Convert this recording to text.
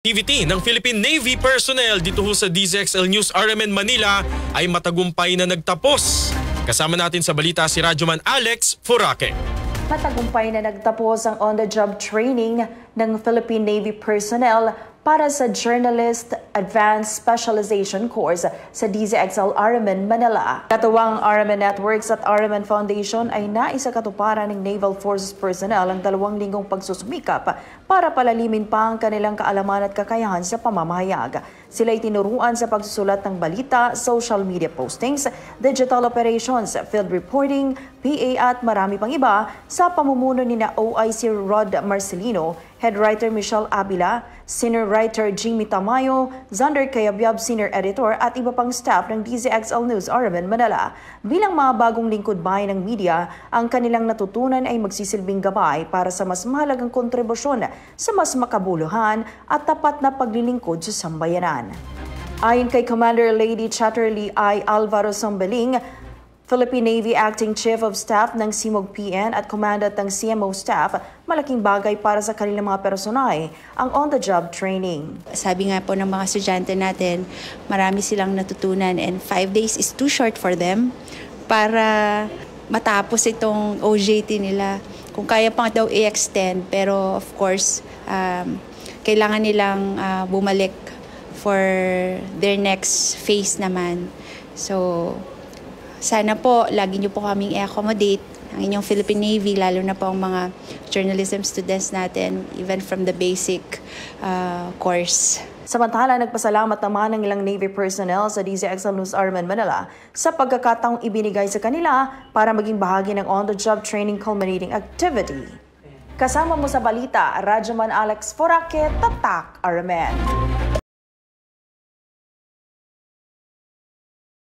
Activity ng Philippine Navy personnel dito sa DZXL News RMN Manila ay matagumpay na nagtapos. Kasama natin sa balita si Radyoman Alex Furaque. Matagumpay na nagtapos ang on-the-job training ng Philippine Navy personnel para sa Journalist Advanced Specialization Course sa DZXL RMN Manila. Katuwang RMN Networks at RMN Foundation ay naisakatuparan ng Naval Forces personnel ang 2 linggong pagsusumikap para palalimin pa ang kanilang kaalaman at kakayahan sa pamamahayag. Sila ay tinuruan sa pagsusulat ng balita, social media postings, digital operations, field reporting, PA at marami pang iba sa pamumuno ni OIC Rod Marcelino, Head Writer Michelle Abila, Senior Writer Jimmy Tamayo, Zander Kayabyab Senior Editor at iba pang staff ng DZXL News RMN Manila. Bilang mga bagong lingkod bayan ng media, ang kanilang natutunan ay magsisilbing gabay para sa mas mahalagang kontribusyon sa mas makabuluhan at tapat na paglilingkod sa sambayanan. Ayon kay Commander Lady Chatterley I. Alvaro Sambeling, Philippine Navy Acting Chief of Staff ng CMOG PN at Commandant ng CMO Staff, malaking bagay para sa kanilang mga personay ang on-the-job training. Sabi nga po ng mga estudyante natin, marami silang natutunan and 5 days is too short for them para matapos itong OJT nila. Kung kaya pang daw i-extend, pero of course, kailangan nilang bumalik for their next phase naman. So, sana po, lagi niyo po kaming i-accommodate ang inyong Philippine Navy, lalo na po ang mga journalism students natin, even from the basic course. Samantala, nagpasalamat naman ng ilang Navy personnel sa DZXL News RMN Manila sa pagkakataong ibinigay sa kanila para maging bahagi ng on-the-job training culminating activity. Kasama mo sa balita, Radyoman Alex Furaque, Tatak RMN.